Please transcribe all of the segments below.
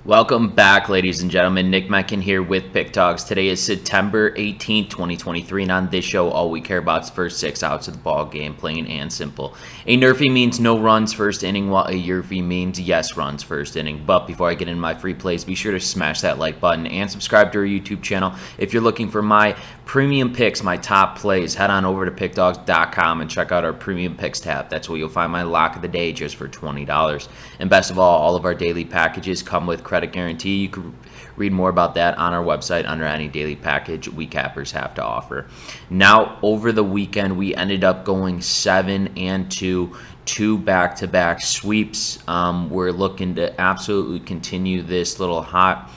Welcome back, ladies and gentlemen. Nick Mencken here with Pickdawgz. Today is September 18th, 2023, and on this show, all we care about is first 6 outs of the ball game, plain and simple. A NRFI means no runs first inning, while a YRFI means yes runs first inning. But before I get into my free plays, be sure to smash that like button and subscribe to our YouTube channel. If you're looking for my premium picks, my top plays, head on over to Pickdawgz.com and check out our premium picks tab. That's where you'll find my lock of the day just for $20. And best of all of our daily packages come with credit guarantee. You can read more about that on our website under any daily package we cappers have to offer. Now, over the weekend, we ended up going 7-2, 2 back-to-back sweeps. We're looking to absolutely continue this hot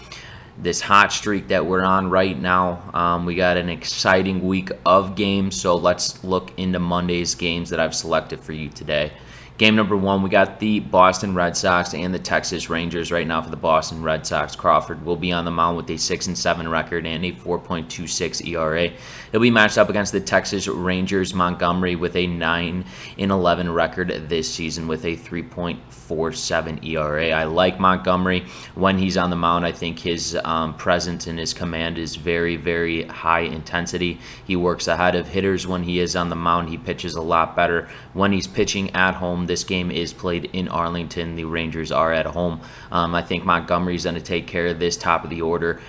streak that we're on right now. We got an exciting week of games, so let's look into Monday's games that I've selected for you today. Game number 1, we got the Boston Red Sox and the Texas Rangers. Right now for the Boston Red Sox, Crawford will be on the mound with a 6-7 record and a 4.26 ERA. He'll be matched up against the Texas Rangers, Montgomery, with a 9-11 record this season with a 3.47 ERA. I like Montgomery when he's on the mound. I think his presence and his command is very, very high intensity. He works ahead of hitters when he is on the mound. He pitches a lot better when he's pitching at home. This game is played in Arlington. The Rangers are at home. I think Montgomery's going to take care of this top of the order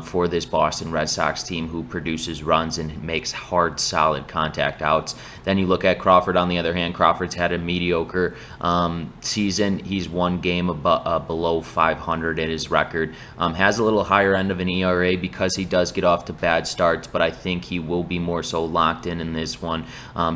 for this Boston Red Sox team who produces runs and makes hard, solid contact outs. Then you look at Crawford on the other hand. Crawford's had a mediocre season. He's one game below 500 in his record. Has a little higher end of an ERA because he does get off to bad starts, but I think he will be more so locked in this one,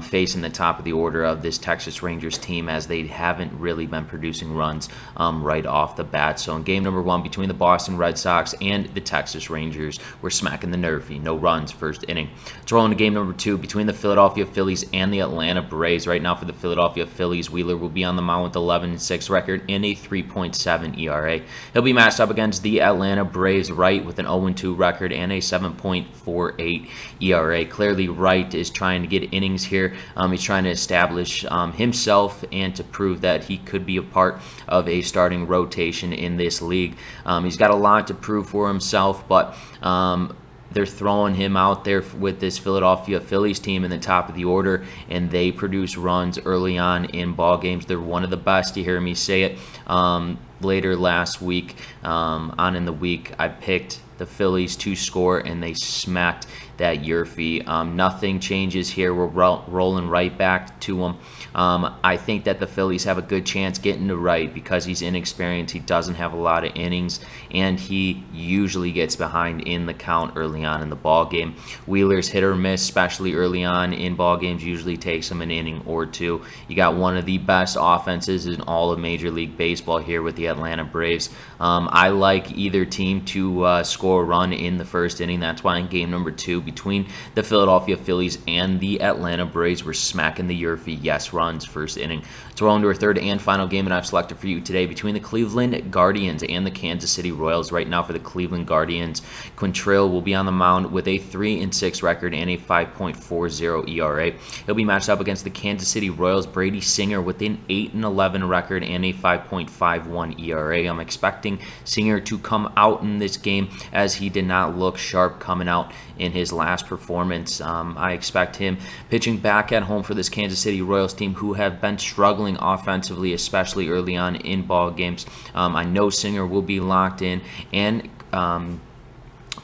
facing the top of the order of this Texas Rangers team, as they haven't really been producing runs right off the bat. So in game number 1 between the Boston Red Sox and the Texas Rangers, we're smacking the NRFI. No runs first inning. Let's roll into game number 2 between the Philadelphia Phillies and the Atlanta Braves. Right now for the Philadelphia Phillies, Wheeler will be on the mound with 11-6 record and a 3.7 ERA. He'll be matched up against the Atlanta Braves, Wright, with an 0-2 record and a 7.48 ERA. Clearly, Wright is trying to get innings here. He's trying to establish himself and to prove that he could be a part of a starting rotation in this league. He's got a lot to prove for himself, but they're throwing him out there with this Philadelphia Phillies team in the top of the order, and they produce runs early on in ball games. They're one of the best. You hear me say it. Later last week, on in the week, I picked the Phillies to score, and they smacked that YRFI. Nothing changes here. We're rolling right back to them. I think that the Phillies have a good chance getting to Wright because he's inexperienced. He doesn't have a lot of innings, and he usually gets behind in the count early on in the ball game. Wheeler's hit or miss, especially early on in ball games, usually takes him an inning or two. You got one of the best offenses in all of Major League Baseball here with the Atlanta Braves. I like either team to score a run in the first inning. That's why in game number 2 between the Philadelphia Phillies and the Atlanta Braves, we're smacking the YRFI yes runs first inning. So we're on to our third and final game that I've selected for you today between the Cleveland Guardians and the Kansas City Royals. Right now for the Cleveland Guardians, Quintrell will be on the mound with a 3-6 record and a 5.40 ERA. He'll be matched up against the Kansas City Royals, Brady Singer, with an 8-11 record and a 5.51 ERA. I'm expecting Singer to come out in this game as he did not look sharp coming out in his last performance. I expect him pitching back at home for this Kansas City Royals team, who have been struggling offensively, especially early on in ball games. I know Singer will be locked in, and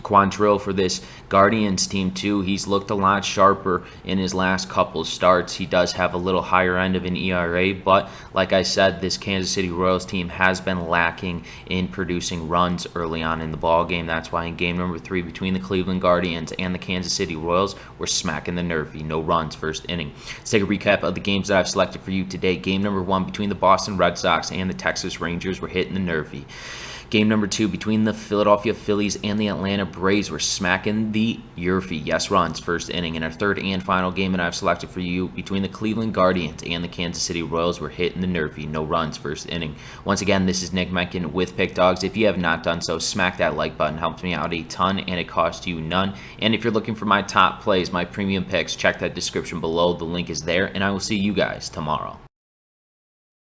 Quantrill for this Guardians team too. He's looked a lot sharper in his last couple starts. He does have a little higher end of an ERA, but like I said, this Kansas City Royals team has been lacking in producing runs early on in the ball game. That's why in game number 3 between the Cleveland Guardians and the Kansas City Royals, we're smacking the NRFI. No runs first inning. Let's take a recap of the games that I've selected for you today. Game number 1 between the Boston Red Sox and the Texas Rangers, we're hitting the NRFI. Game number 2 between the Philadelphia Phillies and the Atlanta Braves, we're smacking the YRFI yes runs first inning. In our third and final game that I've selected for you between the Cleveland Guardians and the Kansas City Royals, we're hitting the NRFI no runs first inning. Once again, this is Nick Mencken with Pickdawgz. If you have not done so, smack that like button. Helps me out a ton and it costs you none. And if you're looking for my top plays, my premium picks, check that description below. The link is there, and I will see you guys tomorrow.